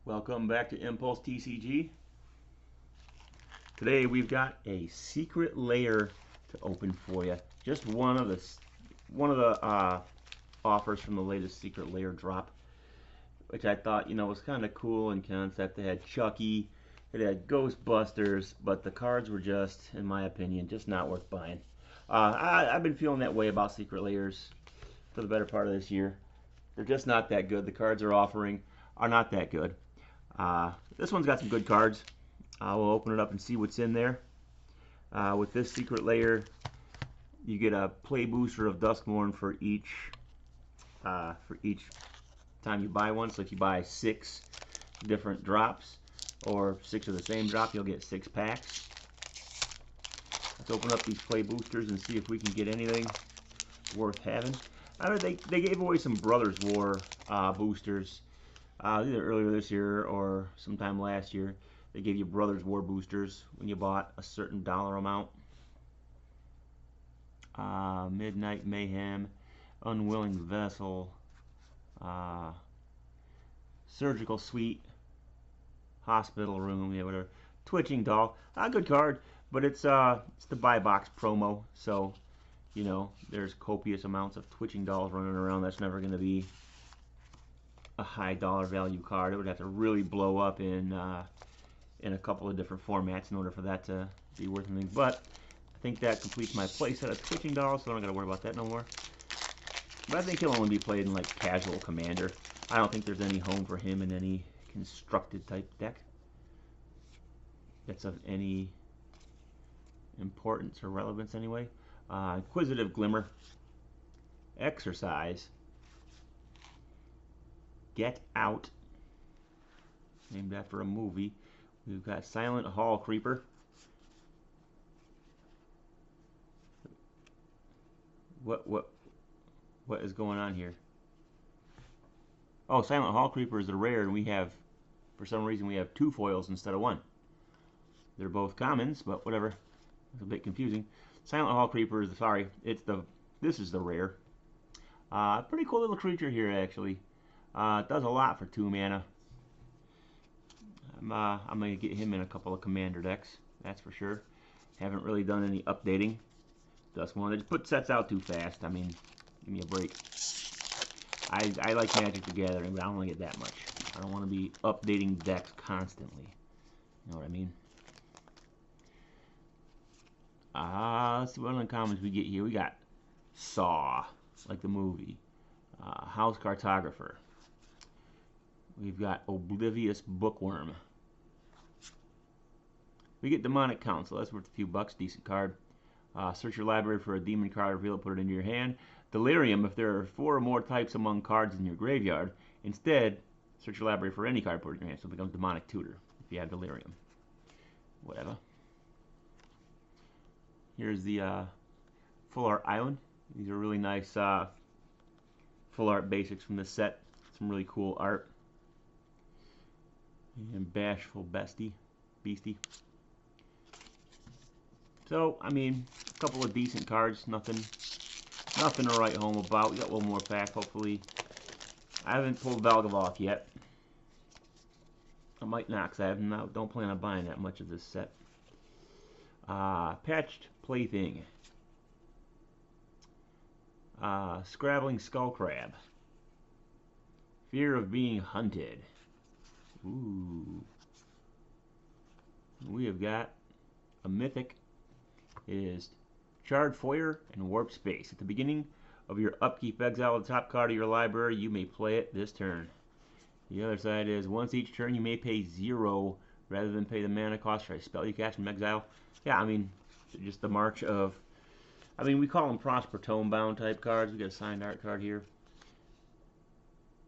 Welcome back to Impulse TCG. Today we've got a secret layer to open for you. Just one of the offers from the latest secret layer drop, which I thought was kind of cool in concept. They had Chucky, it had Ghostbusters, but the cards were just, in my opinion, just not worth buying. I've been feeling that way about secret layers for the better part of this year. They're just not that good. The cards they're offering are not that good. This one's got some good cards. We'll open it up and see what's in there. With this secret layer, you get a play booster of Duskmourn for each time you buy one. So if you buy 6 different drops or 6 of the same drop, you'll get 6 packs. Let's open up these play boosters and see if we can get anything worth having. They gave away some Brothers War boosters either earlier this year or sometime last year. They gave you Brothers War boosters when you bought a certain dollar amount. Midnight Mayhem, Unwilling Vessel, Surgical Suite, Hospital Room, yeah, whatever. Twitching Doll, good card, but it's the buy box promo, so there's copious amounts of Twitching Dolls running around. That's never going to be a high dollar value card. It would have to really blow up in a couple of different formats in order for that to be worth anything. But I think that completes my playset of Twitching Dolls, so I don't got to worry about that no more. But I think he'll only be played in like casual Commander. I don't think there's any home for him in any constructed type deck that's of any importance or relevance anyway. Inquisitive Glimmer, Exercise, Get Out, named after a movie. We've got Silent Hall Creeper, what is going on here? Oh, Silent Hall Creeper is the rare, and for some reason we have 2 foils instead of 1. They're both commons, but whatever. It's a bit confusing. Silent Hall Creeper is this is the rare. Pretty cool little creature here actually. It does a lot for 2 mana. I'm gonna get him in a couple of Commander decks, that's for sure. Haven't really done any updating. Duskmourn, they just put sets out too fast. I mean, give me a break. I like Magic the Gathering, but I don't want to get that much. I don't want to be updating decks constantly. You know what I mean? Let's see what uncommons we get here. We got Saw, like the movie. House Cartographer. We've got Oblivious Bookworm. We get Demonic Council. That's worth a few bucks. Decent card. Search your library for a demon card, reveal it, put it into your hand. Delirium. If there are 4 or more types among cards in your graveyard, instead, search your library for any card, put it in your hand. So it becomes Demonic Tutor if you have Delirium. Whatever. Here's the Full Art Island. These are really nice full art basics from this set. Some really cool art. And Bashful Beastie. So, I mean, a couple of decent cards. Nothing to write home about. We got one more pack, hopefully. I haven't pulled Valgavoth yet. I might not, because don't plan on buying that much of this set. Patched Plaything. Scrabbling Skullcrab. Fear of Being Hunted. Ooh. We have got a mythic. It is Charred Foyer and Warp Space. At the beginning of your upkeep, exile the top card of your library. You may play it this turn. The other side is once each turn you may pay 0 rather than pay the mana cost for a spell you cast from exile. Yeah, I mean, just the march of... I mean, we call them Prosper Tomebound type cards. We got a signed art card here.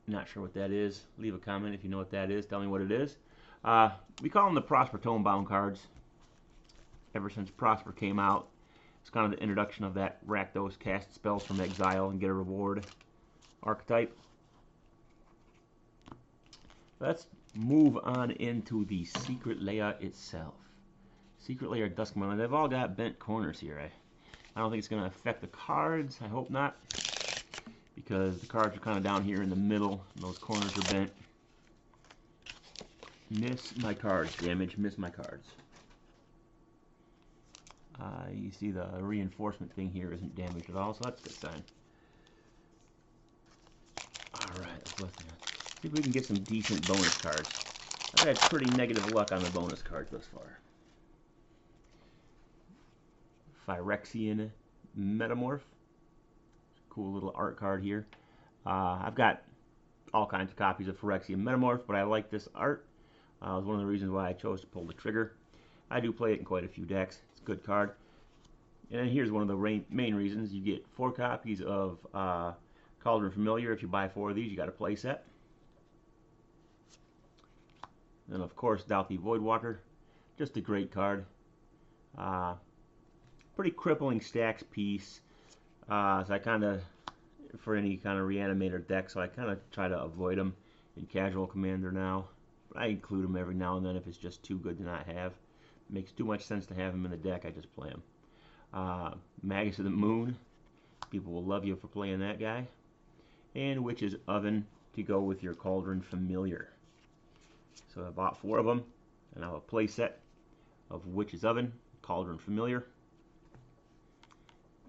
Not sure what that is. Leave a comment if you know what that is. Tell me what it is. We call them the Prosper Tomebound cards. Ever since Prosper came out, it's kind of the introduction of that Rakdos cast spells from exile and get a reward archetype. Let's move on into the secret layer itself. Secret layer Duskmourn. They've all got bent corners here. I don't think it's going to affect the cards. I hope not, because the cards are kind of down here in the middle and those corners are bent. Miss my cards, damage. Miss my cards. You see the reinforcement thing here isn't damaged at all, so that's a good sign. Alright, let's see if we can get some decent bonus cards. I've had pretty negative luck on the bonus cards thus far. Phyrexian Metamorph. Cool little art card here. I've got all kinds of copies of Phyrexian Metamorph, but I like this art. It was one of the reasons why I chose to pull the trigger. I do play it in quite a few decks. It's a good card. And then here's one of the main reasons. You get 4 copies of Cauldron Familiar. If you buy 4 of these, you got a play set. And of course, Dauthi Voidwalker. Just a great card. Pretty crippling stacks piece. So I kind of, for any kind of reanimator deck, so I kind of try to avoid them in Casual Commander now. But I include them every now and then if it's just too good to not have. It makes too much sense to have them in the deck, I just play them. Magus of the Moon. People will love you for playing that guy. And Witch's Oven to go with your Cauldron Familiar. So I bought 4 of them, and I have a play set of Witch's Oven, Cauldron Familiar,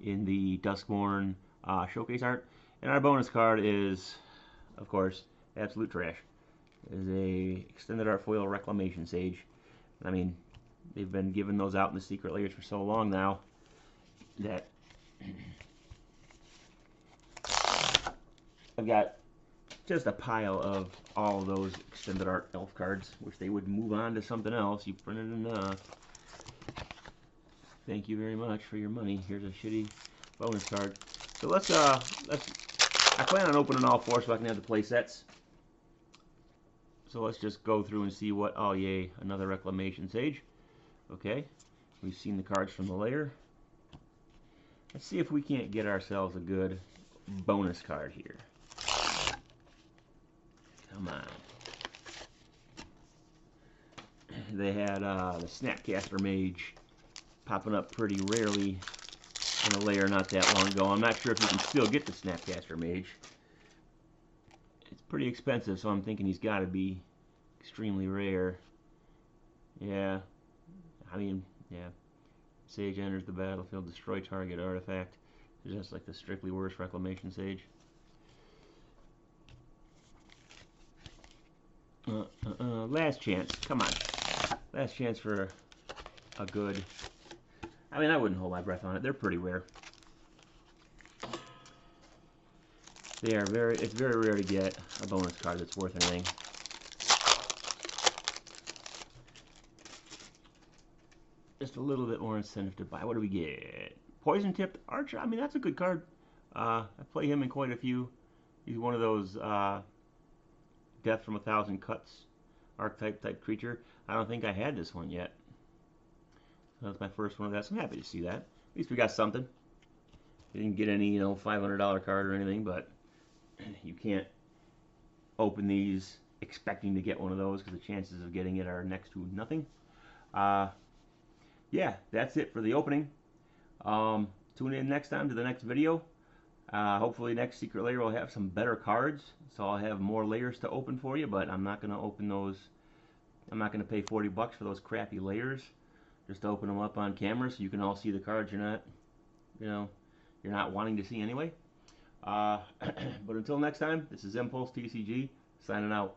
in the Duskmourn showcase art. And our bonus card is, of course, absolute trash. It is a extended art foil Reclamation Sage. I mean, they've been giving those out in the secret layers for so long now that I've got just a pile of all those extended art elf cards. Wish they would move on to something else. You printed enough. Thank you very much for your money. Here's a shitty bonus card. So let's I plan on opening all 4 so I can have the play sets. So let's just go through and see what, oh yay, another Reclamation Sage. Okay, we've seen the cards from the Lair. Let's see if we can't get ourselves a good bonus card here. Come on. They had the Snapcaster Mage popping up pretty rarely in a Lair not that long ago. I'm not sure if you can still get the Snapcaster Mage. It's pretty expensive, so I'm thinking he's got to be extremely rare. Yeah, I mean, yeah. Sage enters the battlefield, destroy target artifact. It's just like the strictly worst Reclamation Sage. Last chance. Come on. Last chance for a good... I mean, I wouldn't hold my breath on it. They're pretty rare. They are it's very rare to get a bonus card that's worth anything. Just a little bit more incentive to buy. What do we get? Poison Tipped Archer. I mean, that's a good card. I play him in quite a few. He's one of those Death from 1,000 Cuts archetype type creature. I don't think I had this one yet. That's my first one of that, so I'm happy to see that. At least we got something. We didn't get any, $500 card or anything, but you can't open these expecting to get one of those because the chances of getting it are next to nothing. Yeah, that's it for the opening. Tune in next time to the next video. Hopefully next Secret Lair will have some better cards, so I'll have more layers to open for you, but I'm not going to open those. I'm not going to pay 40 bucks for those crappy layers just to open them up on camera so you can all see the cards you're not, you're not wanting to see anyway. But until next time, this is Impulse TCG signing out.